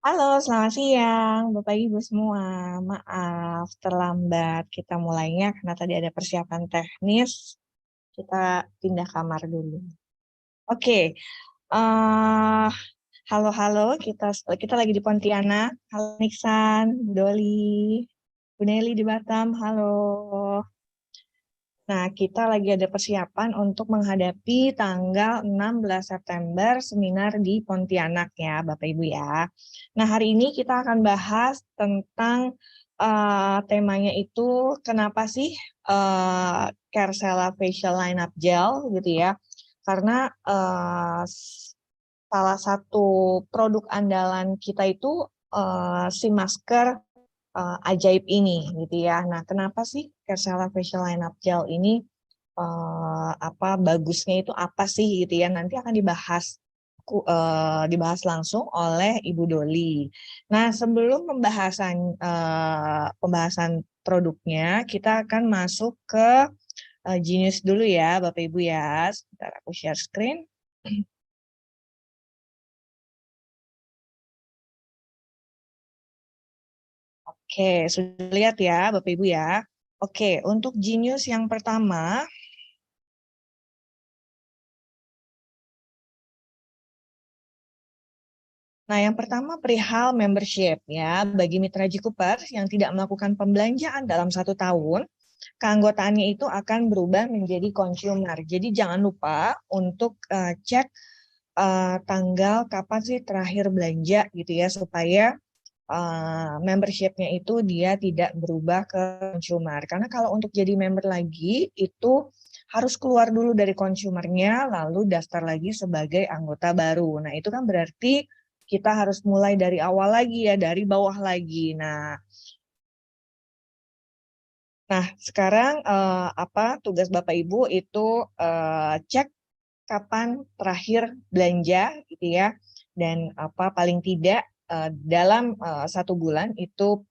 Halo, selamat siang Bapak Ibu semua. Maaf terlambat kita mulainya karena tadi ada persiapan teknis. Kita pindah kamar dulu. Oke, eh halo kita lagi di Pontianak. Halo Niksan, Bu Doli, Bu Nelly di Batam. Halo. Nah, kita lagi ada persiapan untuk menghadapi tanggal 16 September seminar di Pontianak ya, Bapak Ibu ya. Nah, hari ini kita akan bahas tentang temanya itu kenapa sih Carcella Facial Lineup Gel gitu ya. Karena salah satu produk andalan kita itu si masker ajaib ini gitu ya. Nah, kenapa sih Carcella Facial Lineup Gel ini apa bagusnya itu apa sih gitu ya? Nanti akan dibahas langsung oleh Ibu Doli. Nah, sebelum pembahasan produknya, kita akan masuk ke Genius dulu ya, Bapak Ibu ya. Sebentar aku share screen. Oke, sudah lihat ya Bapak Ibu ya. Oke, untuk Genius yang pertama, nah yang pertama perihal membership ya. Bagi mitra Jikuper yang tidak melakukan pembelanjaan dalam 1 tahun, keanggotaannya itu akan berubah menjadi consumer. Jadi jangan lupa untuk cek tanggal kapan sih terakhir belanja gitu ya, supaya membershipnya itu dia tidak berubah ke consumer. Karena kalau untuk jadi member lagi itu harus keluar dulu dari consumernya lalu daftar lagi sebagai anggota baru. Nah, itu kan berarti kita harus mulai dari awal lagi ya, dari bawah lagi. Nah, sekarang apa tugas Bapak Ibu itu cek kapan terakhir belanja gitu ya, dan apa paling tidak dalam 1 bulan itu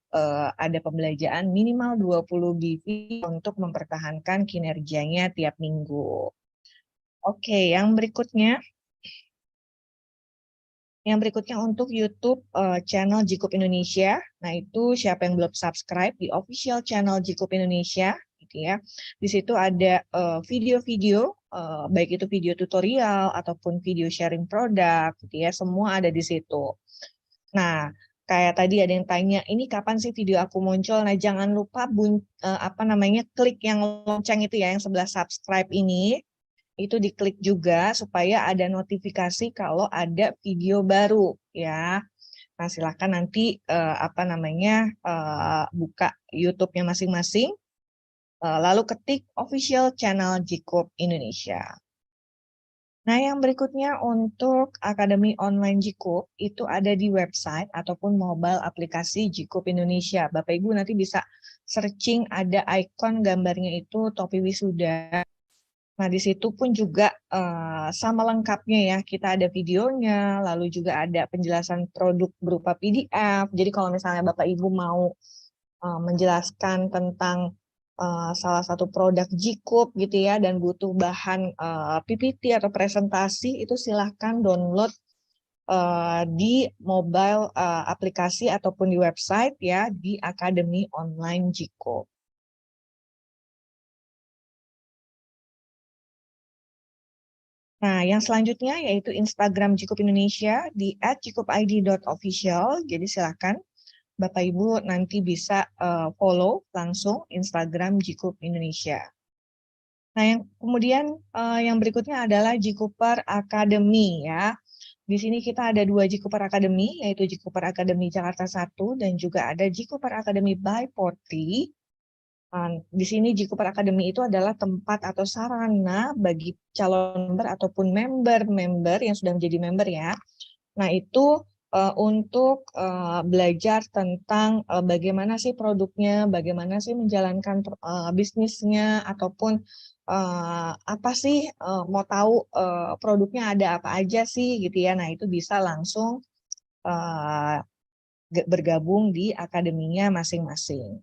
ada pembelanjaan minimal 20 BV untuk mempertahankan kinerjanya tiap minggu. Oke, yang berikutnya untuk YouTube channel Jikup Indonesia. Nah, itu siapa yang belum subscribe di official channel Jikup Indonesia gitu ya. Di situ ada video-video baik itu video tutorial ataupun video sharing produk gitu ya, semua ada di situ. Nah, kayak tadi ada yang tanya, ini kapan sih video aku muncul? Nah, jangan lupa klik yang lonceng itu ya, yang sebelah subscribe ini itu diklik juga supaya ada notifikasi kalau ada video baru ya. Nah, silakan nanti buka YouTube-nya masing-masing, lalu ketik official channel Jikup Indonesia. Nah, yang berikutnya untuk Akademi Online Jikup itu ada di website ataupun mobile aplikasi Jikup Indonesia. Bapak Ibu nanti bisa searching, ada ikon gambarnya itu topi wisuda. Nah, di situ pun juga sama lengkapnya ya, kita ada videonya, lalu juga ada penjelasan produk berupa PDF. Jadi kalau misalnya Bapak Ibu mau menjelaskan tentang salah satu produk Jikup gitu ya, dan butuh bahan PPT atau presentasi, itu silahkan download di mobile aplikasi ataupun di website ya, di Akademi Online Jikup. Nah, yang selanjutnya yaitu Instagram Jikup Indonesia di @jikupid.official. Jadi silakan Bapak Ibu nanti bisa follow langsung Instagram Jikup Indonesia. Nah, yang berikutnya adalah Jikuper Academy ya. Di sini kita ada 2 Jikuper Academy, yaitu Jikuper Academy Jakarta 1 dan juga ada Jikuper Academy by Porti. Di sini Jikuper Academy itu adalah tempat atau sarana bagi calon member ataupun member-member yang sudah menjadi member ya. Nah, itu untuk belajar tentang bagaimana sih produknya, bagaimana sih menjalankan bisnisnya, ataupun apa sih mau tahu produknya ada apa aja sih gitu ya. Nah, itu bisa langsung uh, bergabung di akademinya masing-masing.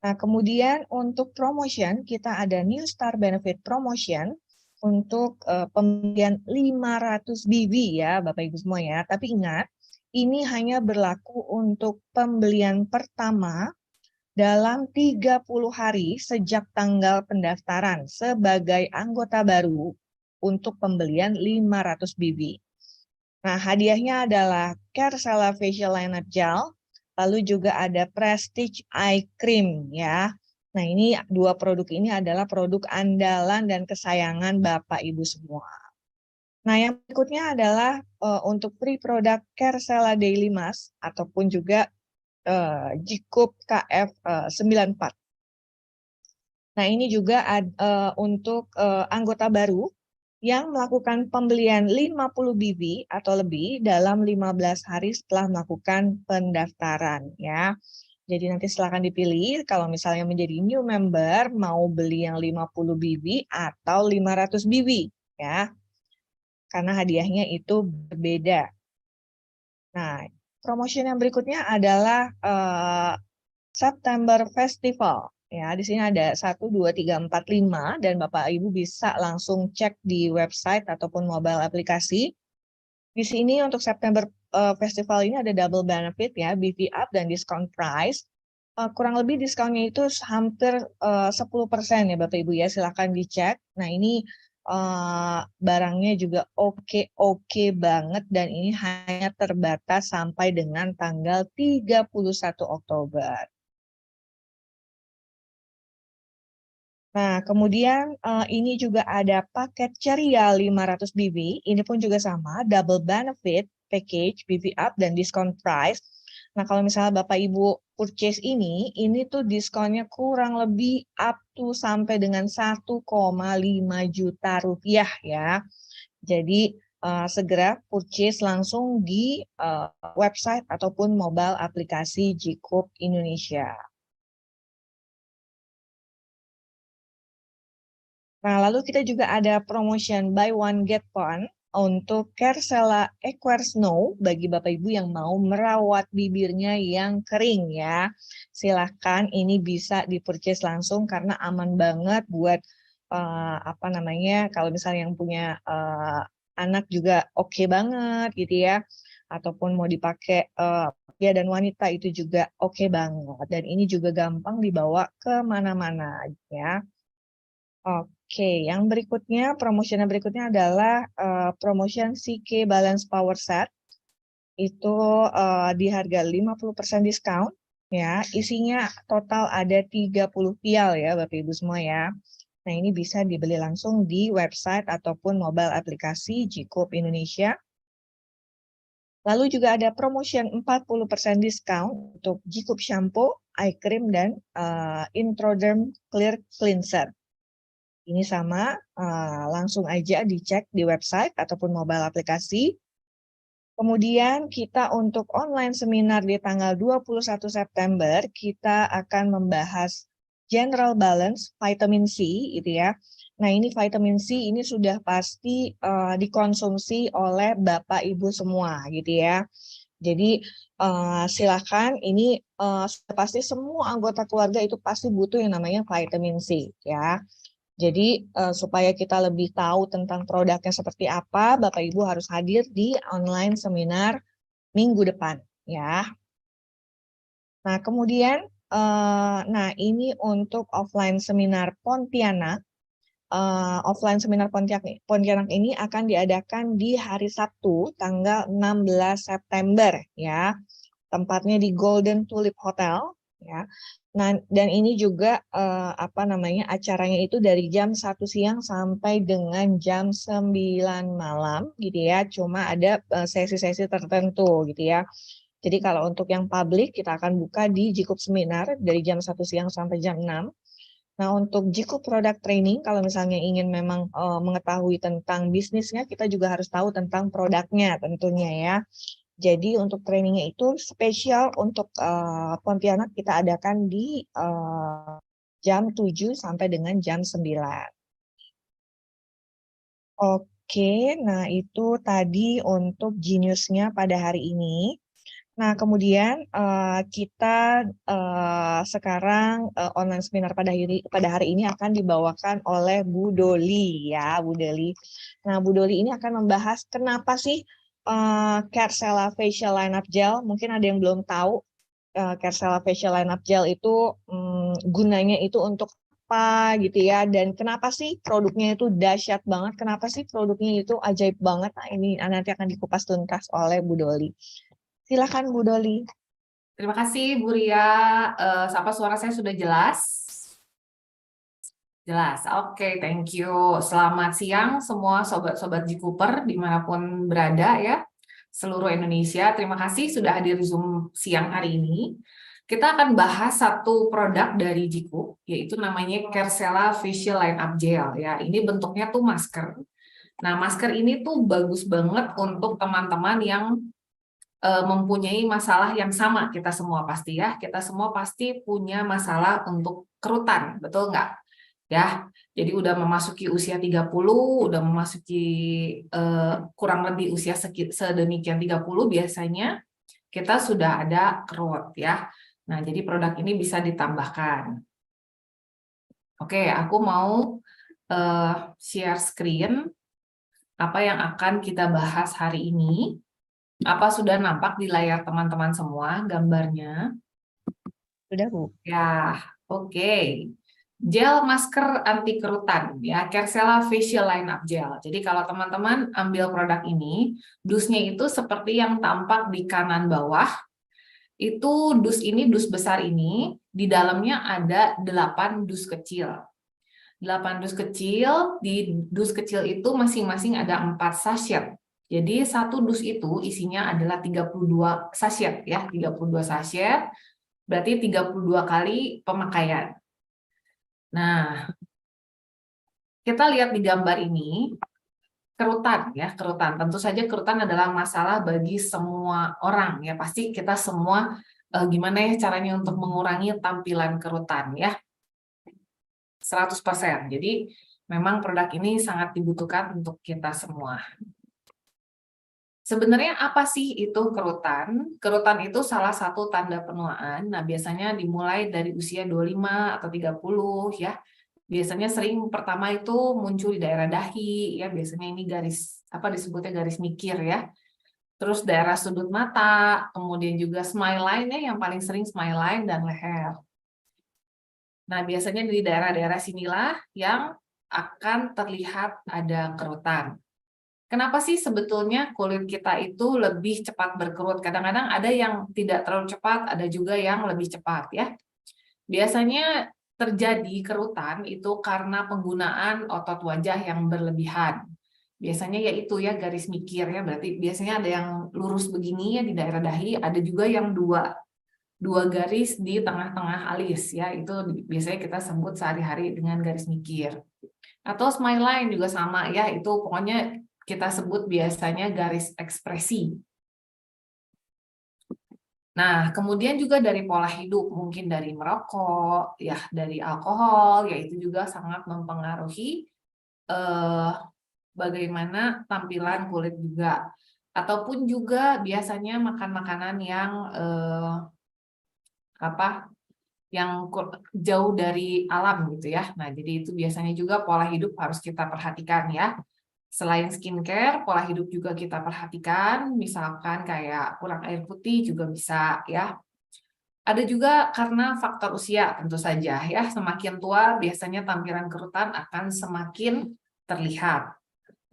Nah, kemudian untuk promotion, kita ada New Star Benefit Promotion untuk pembelian 500 BB ya, Bapak Ibu semua ya. Tapi ingat, ini hanya berlaku untuk pembelian pertama dalam 30 hari sejak tanggal pendaftaran sebagai anggota baru untuk pembelian 500 BB. Nah, hadiahnya adalah Caresella Facial Liner Gel, lalu juga ada Prestige Eye Cream ya. Nah, ini dua produk ini adalah produk andalan dan kesayangan Bapak Ibu semua. Nah, yang berikutnya adalah untuk free produk Caresella Daily Mask ataupun juga Jikup KF94. Nah, ini juga untuk anggota baru yang melakukan pembelian 50 BB atau lebih dalam 15 hari setelah melakukan pendaftaran ya. Jadi nanti silakan dipilih kalau misalnya menjadi new member mau beli yang 50 BB atau 500 BB ya. Karena hadiahnya itu berbeda. Nah, promotion yang berikutnya adalah September Festival. Ya, di sini ada 1, 2, 3, 4, 5 dan Bapak Ibu bisa langsung cek di website ataupun mobile aplikasi. Di sini untuk September Festival ini ada double benefit ya, BV up dan discount price. Kurang lebih diskonnya itu hampir 10% ya Bapak Ibu ya, silakan dicek. Nah, ini barangnya juga oke banget dan ini hanya terbatas sampai dengan tanggal 31 Oktober. Nah, kemudian ini juga ada paket ceria 500 BB, ini pun juga sama, double benefit, package, BB up, dan diskon price. Nah, kalau misalnya Bapak Ibu purchase ini tuh diskonnya kurang lebih up to sampai dengan 1,5 juta rupiah ya. Jadi, segera purchase langsung di website ataupun mobile aplikasi Jikup Indonesia. Nah, lalu kita juga ada promotion buy one get one untuk Caresella Equer Snow bagi Bapak Ibu yang mau merawat bibirnya yang kering ya. Silahkan ini bisa di-purchase langsung karena aman banget buat kalau misalnya yang punya anak juga oke banget gitu ya. Ataupun mau dipakai pria dan wanita itu juga oke banget. Dan ini juga gampang dibawa ke mana-mana ya. Oke, yang berikutnya, promotion berikutnya adalah promotion CK Balance Power Set. Itu di harga 50% diskon, ya. Isinya total ada 30 vial ya, Bapak Ibu semua ya. Nah, ini bisa dibeli langsung di website ataupun mobile aplikasi Jikup Indonesia. Lalu juga ada promotion 40% diskon untuk Jikup Shampoo, Eye Cream, dan Introderm Clear Cleanser. Ini sama, langsung aja dicek di website ataupun mobile aplikasi. Kemudian kita untuk online seminar di tanggal 21 September, kita akan membahas General Balance Vitamin C, gitu ya. Nah, ini vitamin C ini sudah pasti dikonsumsi oleh Bapak Ibu semua, gitu ya. Jadi silakan ini pasti semua anggota keluarga itu pasti butuh yang namanya vitamin C, ya. Jadi supaya kita lebih tahu tentang produknya seperti apa, Bapak Ibu harus hadir di online seminar minggu depan ya. Nah, kemudian ini untuk offline seminar Pontianak. Offline seminar Pontianak ini akan diadakan di hari Sabtu tanggal 16 September ya. Tempatnya di Golden Tulip Hotel ya. Nah, dan ini juga acaranya itu dari jam 1 siang sampai dengan jam 9 malam gitu ya. Cuma ada sesi-sesi tertentu gitu ya. Jadi kalau untuk yang publik kita akan buka di Jikup Seminar dari jam 1 siang sampai jam 6. Nah, untuk Jikup Product Training kalau misalnya ingin memang mengetahui tentang bisnisnya, kita juga harus tahu tentang produknya tentunya ya. Jadi untuk trainingnya itu spesial untuk Pontianak kita adakan di jam 7 sampai dengan jam 9. Oke, nah itu tadi untuk Genius-nya pada hari ini. Nah, kemudian kita sekarang online seminar pada hari ini akan dibawakan oleh Bu Doli ya, Bu Doli. Nah, Bu Doli ini akan membahas kenapa sih Carcella Facial Lineup Gel. Mungkin ada yang belum tahu, Carcella Facial Lineup Gel itu gunanya itu untuk apa gitu ya, dan kenapa sih produknya itu dahsyat banget, kenapa sih produknya itu ajaib banget. Nah, ini nanti akan dikupas tuntas oleh Bu Doli. Silakan Bu Doli. Terima kasih Bu Ria. Apa suara saya sudah jelas? Jelas, oke, thank you. Selamat siang semua sobat-sobat Jikuper dimanapun berada ya, seluruh Indonesia. Terima kasih sudah hadir di Zoom siang hari ini. Kita akan bahas satu produk dari Jikup, yaitu namanya Carcella Facial Line-Up Gel ya. Ini bentuknya tuh masker. Nah, masker ini tuh bagus banget untuk teman-teman yang mempunyai masalah yang sama, kita semua pasti ya. Kita semua pasti punya masalah untuk kerutan, betul nggak? Ya, jadi udah memasuki usia 30, udah memasuki kurang lebih usia sedemikian 30 biasanya kita sudah ada kerut ya. Nah, jadi produk ini bisa ditambahkan. Oke, aku mau share screen apa yang akan kita bahas hari ini. Apa sudah nampak di layar teman-teman semua gambarnya? Sudah, Bu. Ya, oke. Gel masker anti kerutan ya, Carcella Facial Line-Up Gel. Jadi kalau teman-teman ambil produk ini, dusnya itu seperti yang tampak di kanan bawah. Itu dus besar ini, di dalamnya ada 8 dus kecil. 8 dus kecil, di dus kecil itu masing-masing ada 4 sachet. Jadi satu dus itu isinya adalah 32 sachet ya, 32 sachet. Berarti 32 kali pemakaian. Nah, kita lihat di gambar ini, kerutan ya, kerutan. Tentu saja kerutan adalah masalah bagi semua orang ya. Pasti kita semua gimana ya caranya untuk mengurangi tampilan kerutan ya. 100%. Jadi memang produk ini sangat dibutuhkan untuk kita semua. Sebenarnya apa sih itu kerutan? Kerutan itu salah satu tanda penuaan. Nah, biasanya dimulai dari usia 25 atau 30 ya. Biasanya sering pertama itu muncul di daerah dahi ya, biasanya ini garis apa disebutnya garis mikir ya. Terus daerah sudut mata, kemudian juga smile line ya, yang paling sering smile line dan leher. Nah, biasanya di daerah-daerah sinilah yang akan terlihat ada kerutan. Kenapa sih sebetulnya kulit kita itu lebih cepat berkerut? Kadang-kadang ada yang tidak terlalu cepat, ada juga yang lebih cepat ya. Biasanya terjadi kerutan itu karena penggunaan otot wajah yang berlebihan. Biasanya yaitu ya garis mikir ya, berarti biasanya ada yang lurus begini ya di daerah dahi, ada juga yang dua garis di tengah-tengah alis ya, itu biasanya kita sebut sehari-hari dengan garis mikir. Atau smile line juga sama ya, itu pokoknya kita sebut biasanya garis ekspresi. Nah, kemudian juga dari pola hidup, mungkin dari merokok, ya dari alkohol, yaitu juga sangat mempengaruhi bagaimana tampilan kulit juga. Ataupun juga biasanya makan makanan yang yang jauh dari alam gitu ya. Nah, jadi itu biasanya juga pola hidup harus kita perhatikan ya. Selain skincare, pola hidup juga kita perhatikan, misalkan kayak kurang air putih juga bisa ya. Ada juga karena faktor usia tentu saja ya, semakin tua biasanya tampilan kerutan akan semakin terlihat.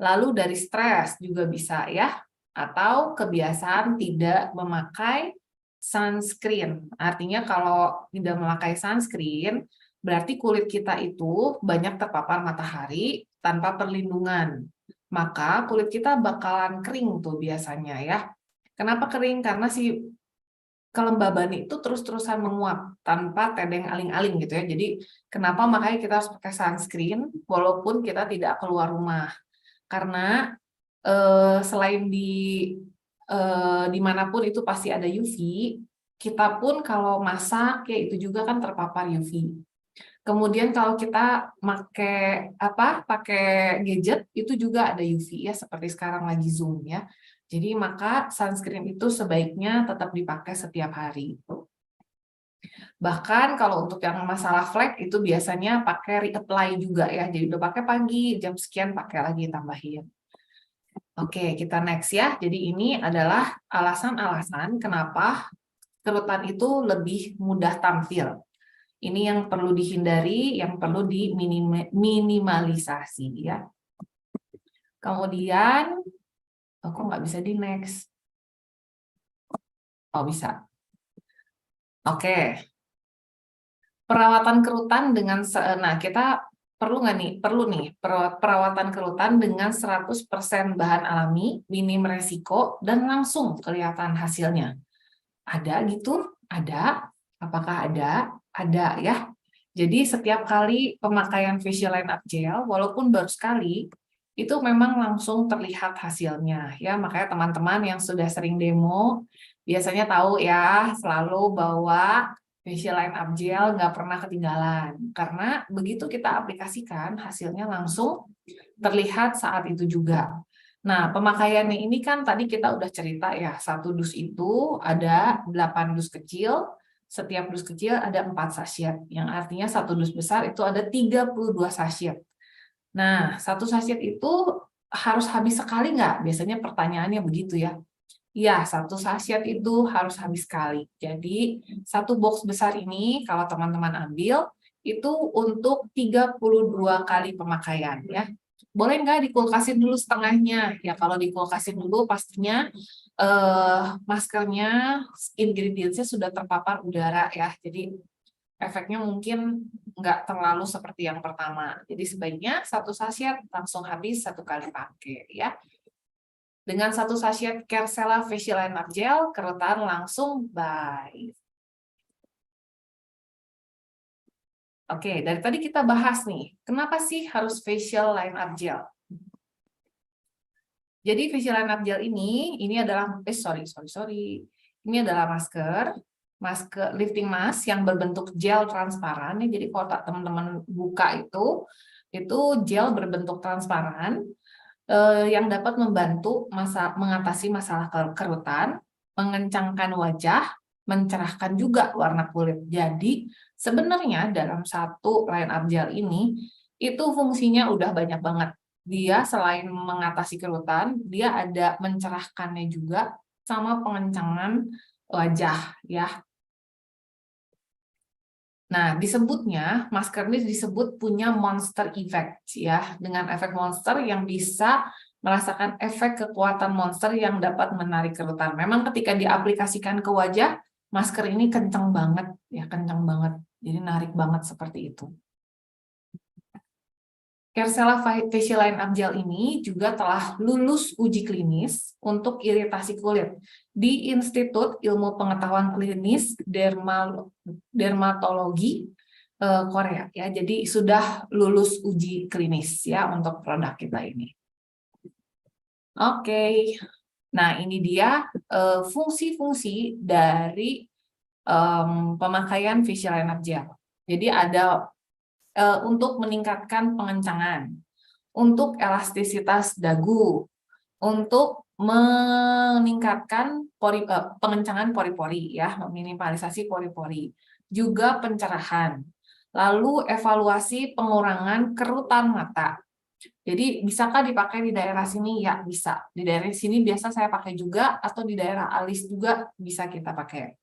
Lalu dari stres juga bisa ya, atau kebiasaan tidak memakai sunscreen. Artinya kalau tidak memakai sunscreen, berarti kulit kita itu banyak terpapar matahari tanpa perlindungan. Maka kulit kita bakalan kering tuh biasanya ya. Kenapa kering? Karena si kelembaban itu terus-terusan menguap tanpa tedeng aling-aling gitu ya. Jadi kenapa makanya kita harus pakai sunscreen walaupun kita tidak keluar rumah. Karena selain dimanapun itu pasti ada UV, kita pun kalau masak ya itu juga kan terpapar UV. Kemudian kalau kita pakai gadget itu juga ada UV ya, seperti sekarang lagi Zoom ya. Jadi maka sunscreen itu sebaiknya tetap dipakai setiap hari. Bahkan kalau untuk yang masalah flek itu biasanya pakai reapply juga ya. Jadi udah pakai pagi, jam sekian pakai lagi tambahin. Oke, kita next ya. Jadi ini adalah alasan-alasan kenapa kerutan itu lebih mudah tampil. Ini yang perlu dihindari, yang perlu diminimalisasi ya. Kemudian, kok nggak bisa di next? Oh, bisa. Oke. Perawatan kerutan dengan, nah kita perlu nggak nih? Perlu nih, perawatan kerutan dengan 100% bahan alami, minim resiko, dan langsung kelihatan hasilnya. Ada gitu? Ada. Apakah ada? Ada ya. Jadi setiap kali pemakaian facial line up gel, walaupun baru sekali, itu memang langsung terlihat hasilnya ya. Makanya teman-teman yang sudah sering demo biasanya tahu ya, selalu bawa facial line up gel, nggak pernah ketinggalan. Karena begitu kita aplikasikan, hasilnya langsung terlihat saat itu juga. Nah, pemakaiannya ini kan tadi kita udah cerita ya, satu dus itu ada 8 dus kecil, setiap dus kecil ada 4 sachet, yang artinya satu dus besar itu ada 32 sachet. Nah, satu sachet itu harus habis sekali nggak? Biasanya pertanyaannya begitu ya. Ya, satu sachet itu harus habis sekali. Jadi, satu box besar ini kalau teman-teman ambil, itu untuk 32 kali pemakaian ya. Boleh nggak dikulkasin dulu setengahnya? Ya, kalau dikulkasin dulu pastinya maskernya, ingredients-nya sudah terpapar udara ya. Jadi efeknya mungkin nggak terlalu seperti yang pertama. Jadi sebaiknya satu sachet langsung habis satu kali pakai ya. Dengan satu sachet Kercella Facial Line Up Gel, kerutan langsung bye. Oke, dari tadi kita bahas nih, kenapa sih harus facial line up gel? Jadi facial line up gel ini adalah, ini adalah masker lifting mask yang berbentuk gel transparan. Jadi kalau teman-teman buka itu gel berbentuk transparan yang dapat membantu mengatasi masalah kerutan, mengencangkan wajah, mencerahkan juga warna kulit. Jadi sebenarnya dalam satu line up gel ini itu fungsinya udah banyak banget. Dia selain mengatasi kerutan, dia ada mencerahkannya juga sama pengencangan wajah ya. Nah, masker ini disebut punya monster effect ya, dengan efek monster yang bisa merasakan efek kekuatan monster yang dapat menarik kerutan. Memang ketika diaplikasikan ke wajah, masker ini kencang banget ya, kencang banget. Jadi narik banget seperti itu. Kercella Facial Line Up Gel ini juga telah lulus uji klinis untuk iritasi kulit di Institut Ilmu Pengetahuan Klinis Dermatologi Korea ya. Jadi sudah lulus uji klinis ya untuk produk kita ini. Oke. Nah, ini dia fungsi-fungsi dari pemakaian facial line up gel. Jadi ada untuk meningkatkan pengencangan, untuk elastisitas dagu, untuk meningkatkan pengencangan pori-pori ya, meminimalisasi pori-pori, juga pencerahan. Lalu evaluasi pengurangan kerutan mata. Jadi bisakah dipakai di daerah sini? Ya, bisa. Di daerah sini biasa saya pakai juga, atau di daerah alis juga bisa kita pakai.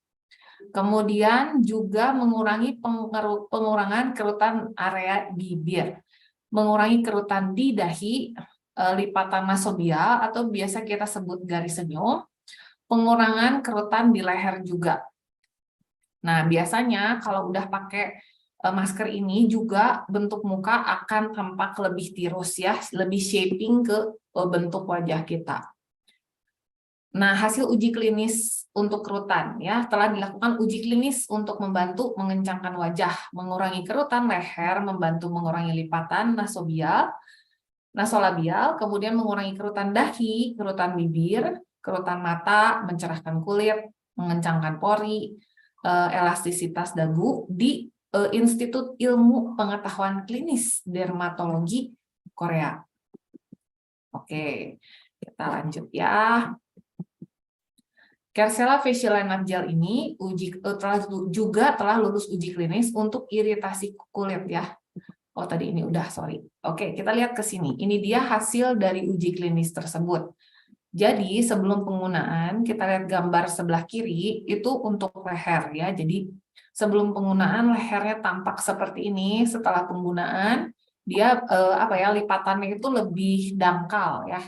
Kemudian juga mengurangi pengurangan kerutan area bibir, mengurangi kerutan di dahi, lipatan nasobial atau biasa kita sebut garis senyum, pengurangan kerutan di leher juga. Nah, biasanya kalau udah pakai masker ini juga bentuk muka akan tampak lebih tirus ya, lebih shaping ke bentuk wajah kita. Nah, hasil uji klinis untuk kerutan ya, telah dilakukan uji klinis untuk membantu mengencangkan wajah, mengurangi kerutan leher, membantu mengurangi lipatan nasolabial, kemudian mengurangi kerutan dahi, kerutan bibir, kerutan mata, mencerahkan kulit, mengencangkan pori, elastisitas dagu di Institut Ilmu Pengetahuan Klinis Dermatologi Korea. Oke, kita lanjut ya. Kercella Facial Line Up Gel ini juga telah lulus uji klinis untuk iritasi kulit ya. Oh, tadi ini udah, sorry. Oke, kita lihat ke sini. Ini dia hasil dari uji klinis tersebut. Jadi, sebelum penggunaan, kita lihat gambar sebelah kiri, itu untuk leher ya. Jadi, sebelum penggunaan lehernya tampak seperti ini. Setelah penggunaan, dia lipatannya itu lebih dangkal ya.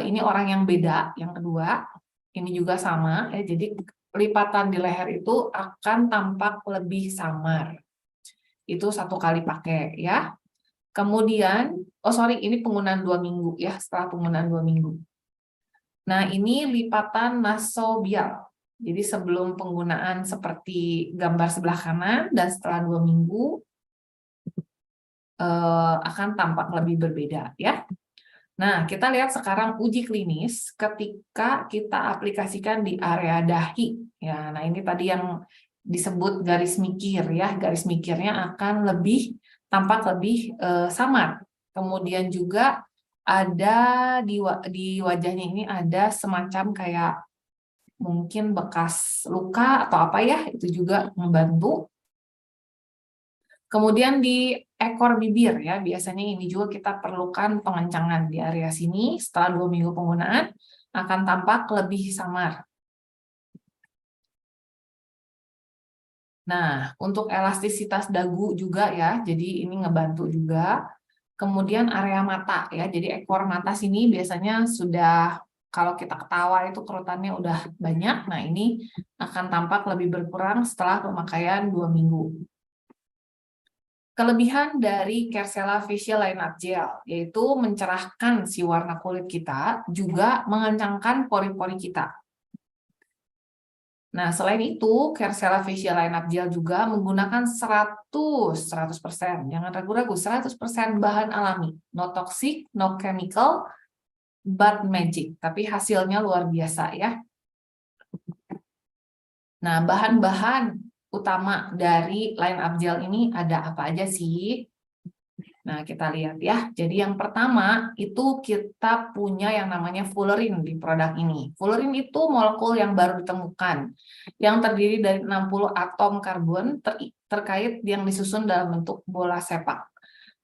Ini orang yang beda, yang kedua. Ini juga sama ya. Jadi, lipatan di leher itu akan tampak lebih samar. Itu 1 kali pakai ya. Kemudian, ini penggunaan 2 minggu ya, setelah penggunaan 2 minggu. Nah, ini lipatan nasobial. Jadi sebelum penggunaan seperti gambar sebelah kanan dan setelah 2 minggu akan tampak lebih berbeda ya. Nah, kita lihat sekarang uji klinis ketika kita aplikasikan di area dahi. Ya, nah ini tadi yang disebut garis mikir ya. Garis mikirnya akan tampak lebih samar. Kemudian juga ada di wajahnya ini ada semacam kayak mungkin bekas luka atau apa ya, itu juga membantu. Kemudian di ekor bibir ya, biasanya ini juga kita perlukan pengencangan di area sini. Setelah 2 minggu penggunaan akan tampak lebih samar. Nah, untuk elastisitas dagu juga ya, jadi ini ngebantu juga. Kemudian area mata ya, jadi ekor mata sini biasanya sudah, kalau kita ketawa itu kerutannya udah banyak. Nah, ini akan tampak lebih berkurang setelah pemakaian 2 minggu. Kelebihan dari Kercella Facial Line-Up Gel, yaitu mencerahkan si warna kulit kita, juga mengencangkan pori-pori kita. Nah, selain itu, Kercella Facial Line-Up Gel juga menggunakan 100%, jangan ragu-ragu, 100% bahan alami, no toxic, no chemical, but magic. Tapi hasilnya luar biasa ya. Nah, bahan-bahan utama dari Line-Up Gel ini ada apa aja sih? Nah, kita lihat ya. Jadi yang pertama itu kita punya yang namanya fullerene di produk ini. Fullerene itu molekul yang baru ditemukan, yang terdiri dari 60 atom karbon terkait yang disusun dalam bentuk bola sepak.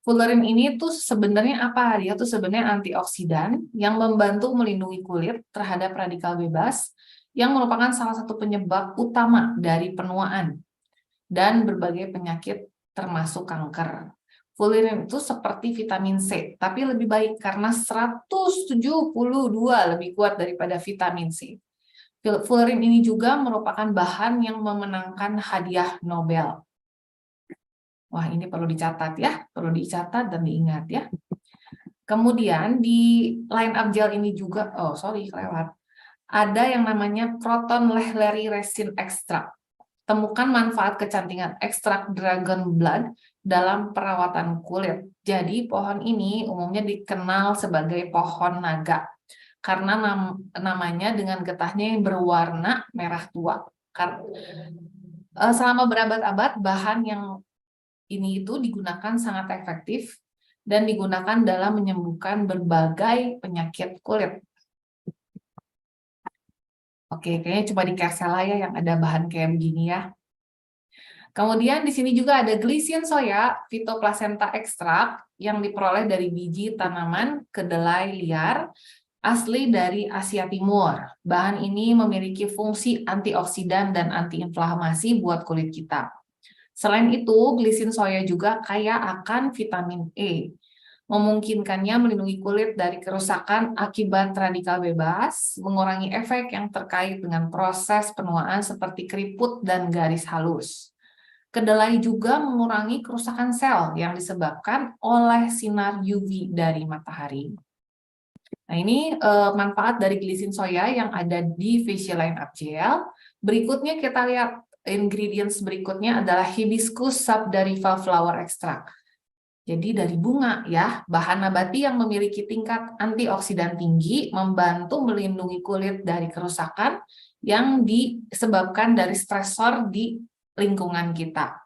Fullerene ini tuh sebenarnya apa? Dia tuh sebenarnya antioksidan yang membantu melindungi kulit terhadap radikal bebas, yang merupakan salah satu penyebab utama dari penuaan dan berbagai penyakit termasuk kanker. Fullerene itu seperti vitamin C, tapi lebih baik karena 172 lebih kuat daripada vitamin C. Fullerene ini juga merupakan bahan yang memenangkan hadiah Nobel. Wah, ini perlu dicatat ya, perlu dicatat dan diingat ya. Kemudian di Line-Up Gel ini juga, ada yang namanya Croton Lehleri Resin Extract. Temukan manfaat kecantikan ekstrak dragon blood dalam perawatan kulit. Jadi pohon ini umumnya dikenal sebagai pohon naga karena namanya dengan getahnya yang berwarna merah tua. Selama berabad-abad bahan yang ini itu digunakan sangat efektif dan digunakan dalam menyembuhkan berbagai penyakit kulit. Oke, kayaknya coba di Kercella ya yang ada bahan kayak begini ya. Kemudian di sini juga ada glisin soya phytoplacenta ekstrak yang diperoleh dari biji tanaman kedelai liar asli dari Asia Timur. Bahan ini memiliki fungsi antioksidan dan antiinflamasi buat kulit kita. Selain itu, glisin soya juga kaya akan vitamin E, memungkinkannya melindungi kulit dari kerusakan akibat radikal bebas, mengurangi efek yang terkait dengan proses penuaan seperti keriput dan garis halus. Kedelai juga mengurangi kerusakan sel yang disebabkan oleh sinar UV dari matahari. Nah, ini manfaat dari glisin soya yang ada di Facial Line-Up Gel. Berikutnya kita lihat ingredients berikutnya adalah hibiscus subdariva flower extract. Jadi dari bunga ya, bahan nabati yang memiliki tingkat antioksidan tinggi membantu melindungi kulit dari kerusakan yang disebabkan dari stresor di lingkungan kita.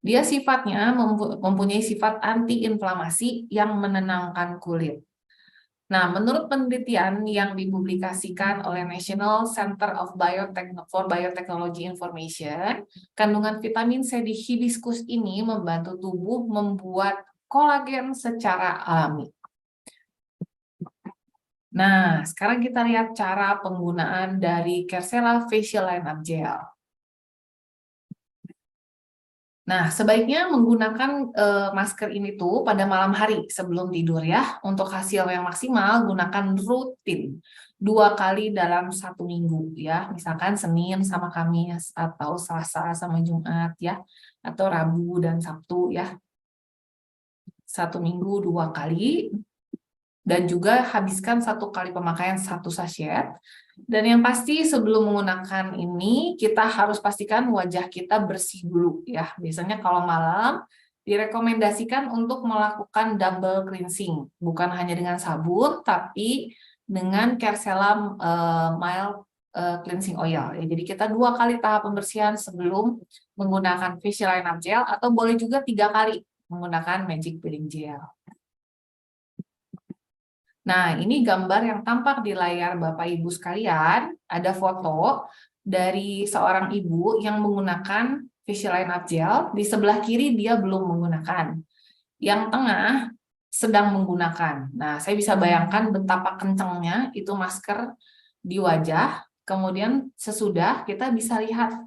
Dia sifatnya mempunyai sifat antiinflamasi yang menenangkan kulit. Nah, menurut penelitian yang dipublikasikan oleh National Center for Biotechnology Information, kandungan vitamin C di hibiscus ini membantu tubuh membuat kolagen secara alami. Nah, sekarang kita lihat cara penggunaan dari Kercella Facial Lineup Gel. Nah, sebaiknya menggunakan masker ini tuh pada malam hari sebelum tidur ya. Untuk hasil yang maksimal, gunakan rutin 2 kali dalam 1 minggu ya. Misalkan Senin sama Kamis, atau Selasa sama Jumat ya. Atau Rabu dan Sabtu ya. 1 minggu 2 kali. Dan juga habiskan 1 kali pemakaian 1 sachet. Dan yang pasti sebelum menggunakan ini, kita harus pastikan wajah kita bersih dulu ya. Biasanya kalau malam, direkomendasikan untuk melakukan double cleansing. Bukan hanya dengan sabun, tapi dengan Kercella Mild Cleansing Oil. Ya, jadi kita 2 kali tahap pembersihan sebelum menggunakan Facial Lineup Gel, atau boleh juga 3 kali menggunakan Magic Peeling Gel. Nah, ini gambar yang tampak di layar Bapak Ibu sekalian. Ada foto dari seorang ibu yang menggunakan Facial Lineup Gel. Di sebelah kiri dia belum menggunakan. Yang tengah sedang menggunakan. Nah, saya bisa bayangkan betapa kencangnya itu masker di wajah. Kemudian sesudah kita bisa lihat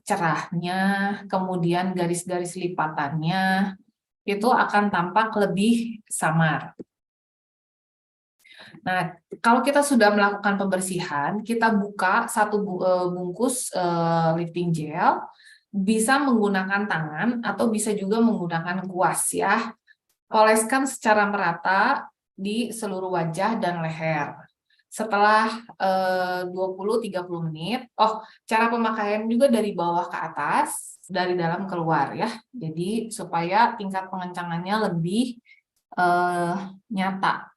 cerahnya, kemudian garis-garis lipatannya, itu akan tampak lebih samar. Nah, kalau kita sudah melakukan pembersihan, kita buka 1 bungkus lifting gel, bisa menggunakan tangan atau bisa juga menggunakan kuas ya. Oleskan secara merata di seluruh wajah dan leher. Setelah 20-30 menit, cara pemakaian juga dari bawah ke atas, dari dalam keluar ya. Jadi supaya tingkat pengencangannya lebih nyata.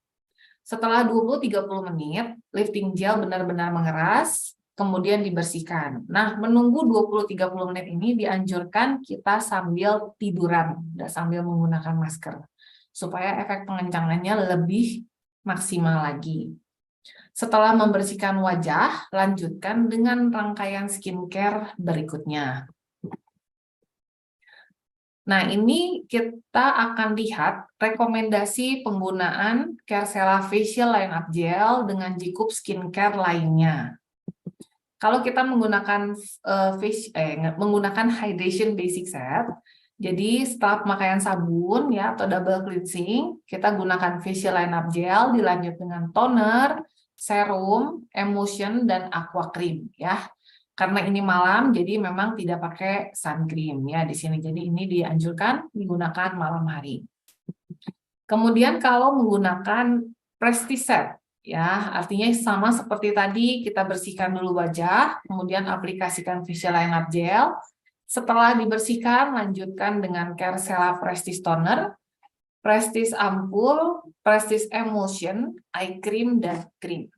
Setelah 20-30 menit, lifting gel benar-benar mengeras, kemudian dibersihkan. Nah, menunggu 20-30 menit ini dianjurkan kita sambil tiduran, tidak sambil menggunakan masker, supaya efek pengencangannya lebih maksimal lagi. Setelah membersihkan wajah, lanjutkan dengan rangkaian skincare berikutnya. Nah, ini kita akan lihat rekomendasi penggunaan Kercella Facial Lineup Gel dengan Jikup skincare lainnya. Kalau kita menggunakan menggunakan hydration basic set, jadi setelah pemakaian sabun ya atau double cleansing, kita gunakan Facial Lineup Gel dilanjut dengan toner, serum, emulsion, dan aqua cream ya. Karena ini malam, jadi memang tidak pakai sun cream ya di sini. Jadi ini dianjurkan digunakan malam hari. Kemudian kalau menggunakan Prestige Set, ya artinya sama seperti tadi, kita bersihkan dulu wajah, kemudian aplikasikan Facial Lineup Gel. Setelah dibersihkan, lanjutkan dengan Kercella Prestige Toner, Prestige Ampul, Prestige Emulsion, Eye Cream, dan Cream.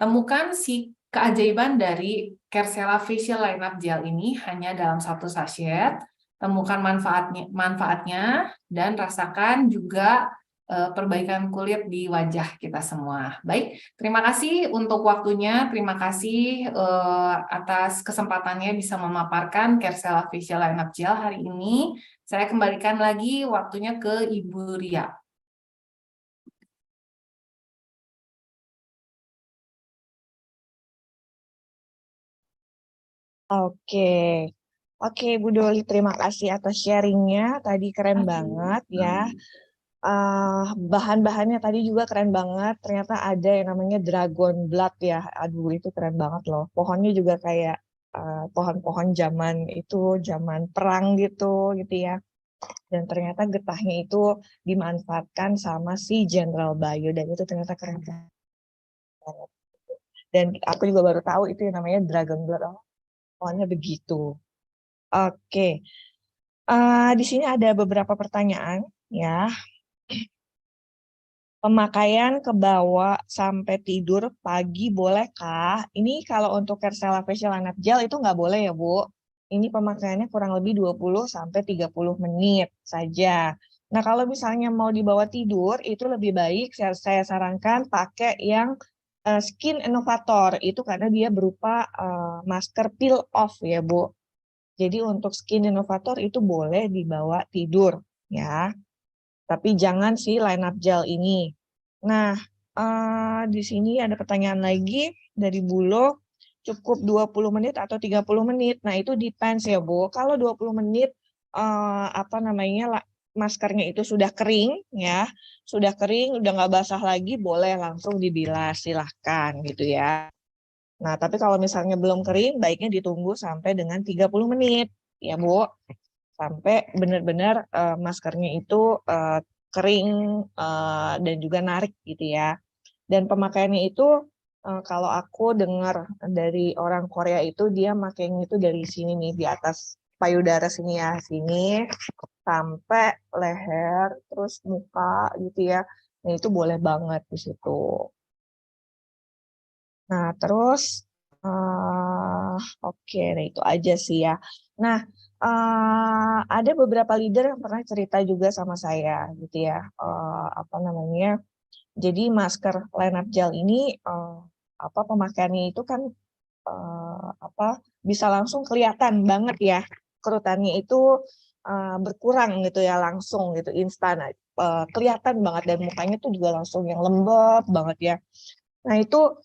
Temukan si keajaiban dari Kercella Facial Lineup Gel ini hanya dalam 1 sachet. Temukan manfaatnya dan rasakan juga perbaikan kulit di wajah kita semua. Baik, terima kasih untuk waktunya. Terima kasih atas kesempatannya bisa memaparkan Kercella Facial Lineup Gel hari ini. Saya kembalikan lagi waktunya ke Ibu Ria. Oke, Bu Doli, terima kasih atas sharingnya. Tadi keren banget ya. Bahan-bahannya tadi juga keren banget. Ternyata ada yang namanya dragon blood ya. Aduh, itu keren banget loh. Pohonnya juga kayak pohon-pohon zaman perang gitu ya. Dan ternyata getahnya itu dimanfaatkan sama si General Bio, dan itu ternyata keren banget. Dan aku juga baru tahu itu yang namanya dragon blood. Pohonnya begitu. Oke. Di sini ada beberapa pertanyaan ya. Pemakaian ke bawah sampai tidur pagi bolehkah? Ini kalau untuk Kercella Facial Lineup Gel itu nggak boleh ya, Bu. Ini pemakaiannya kurang lebih 20-30 menit saja. Nah, kalau misalnya mau dibawa tidur, itu lebih baik saya sarankan pakai yang Skin Innovator. Itu karena dia berupa masker peel off ya, Bu. Jadi untuk Skin Innovator itu boleh dibawa tidur, ya. Tapi jangan si Line Up Gel ini. Nah, di sini ada pertanyaan lagi dari Bulo, cukup 20 menit atau 30 menit. Nah, itu depends ya, Bu. Kalau 20 menit, maskernya itu sudah kering, ya. Sudah kering, udah nggak basah lagi, boleh langsung dibilas, silahkan gitu ya. Nah, tapi kalau misalnya belum kering, baiknya ditunggu sampai dengan 30 menit, ya, Bu. Sampai benar-benar maskernya itu kering dan juga narik gitu ya. Dan pemakaiannya itu kalau aku dengar dari orang Korea itu dia makainya itu dari sini nih di atas payudara sini ya, sini sampai leher terus muka gitu ya. Nah, itu boleh banget di situ. Nah, terus oke, nah itu aja sih ya. Nah, ada beberapa leader yang pernah cerita juga sama saya gitu ya. Jadi masker Line Up Gel ini pemakaiannya itu kan bisa langsung kelihatan banget ya. Kerutannya itu berkurang gitu ya, langsung gitu, instan. Kelihatan banget dan mukanya tuh juga langsung yang lembab banget ya. Nah, itu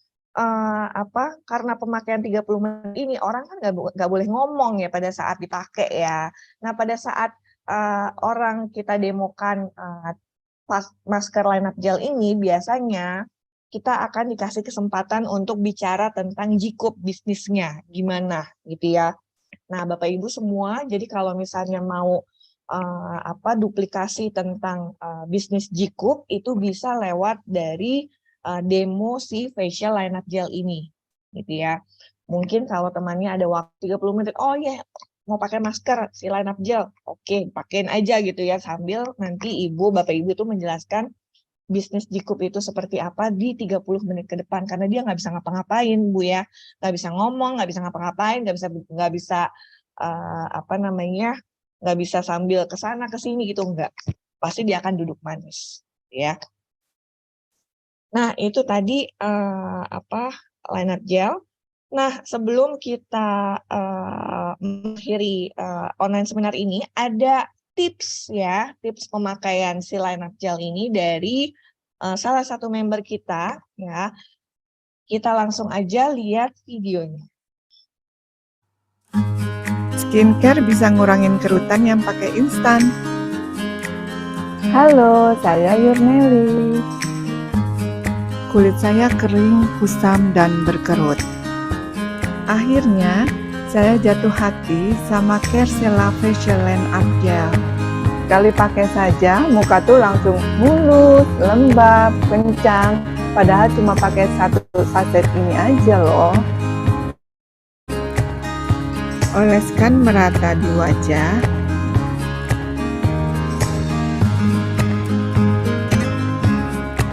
karena pemakaian 30 menit ini orang kan nggak boleh ngomong ya pada saat dipakai ya. Nah, pada saat orang kita demokan masker Line Up Gel ini, biasanya kita akan dikasih kesempatan untuk bicara tentang jikup bisnisnya gimana gitu ya. Nah, Bapak Ibu semua, jadi kalau misalnya mau duplikasi tentang bisnis Jikup itu bisa lewat dari demo si facial line up gel ini, gitu ya. Mungkin kalau temannya ada waktu 30 menit, oh ya mau pakai masker si line up gel, oke, pakein aja gitu ya, sambil nanti Bapak Ibu itu menjelaskan bisnis Jikup itu seperti apa di 30 menit ke depan, karena dia nggak bisa ngapa-ngapain, Bu ya, nggak bisa ngomong, nggak bisa ngapa-ngapain, nggak bisa nggak bisa sambil ke sana ke sini gitu, enggak. Pasti dia akan duduk manis, ya. Nah, itu tadi line up gel. Nah, sebelum kita mengakhiri online seminar ini, ada tips ya, tips pemakaian si line up gel ini dari salah satu member kita, ya. Kita langsung aja lihat videonya. Skincare bisa ngurangin kerutan yang pakai instan. Halo, saya Yurneli. Kulit saya kering, kusam, dan berkerut. Akhirnya, saya jatuh hati sama Kersela Facial Line Up Gel. Sekali pakai saja, muka tuh langsung mulus, lembab, kencang. Padahal cuma pakai satu saset ini aja loh. Oleskan merata di wajah.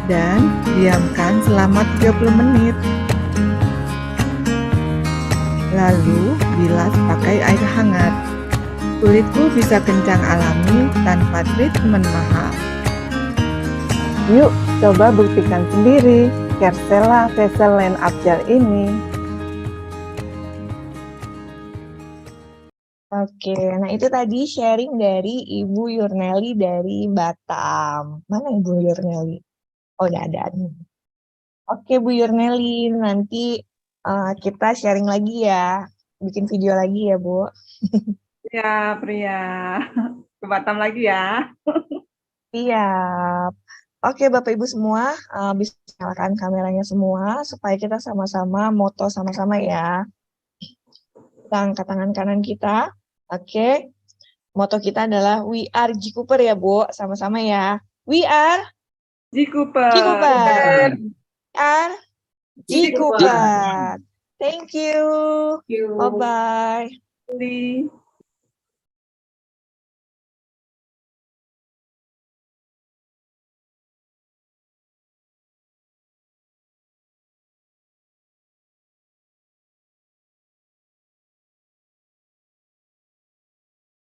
Dan diamkan selama 30 menit. Lalu bilas pakai air hangat. Kulitku bisa kencang alami tanpa treatment mahal. Yuk, coba buktikan sendiri Kersela Facial Line Up Gel ini. Oke, nah itu tadi sharing dari Ibu Yurneli dari Batam. Mana Ibu Yurneli? Oh, udah ada. Oke, Bu Yurneli, nanti kita sharing lagi ya. Bikin video lagi ya, Bu. Ya, Pria. Ke Batam lagi ya. Siap. Oke, Bapak Ibu semua, bisa nyalakan kameranya semua supaya kita sama-sama moto sama-sama ya. Kita angkat tangan kanan kita. Oke. Moto kita adalah We Are Jikuper ya, Bu. Sama-sama ya. We are Jikuper. Jikuper. We are Jikuper. Thank you. Thank you. Bye-bye.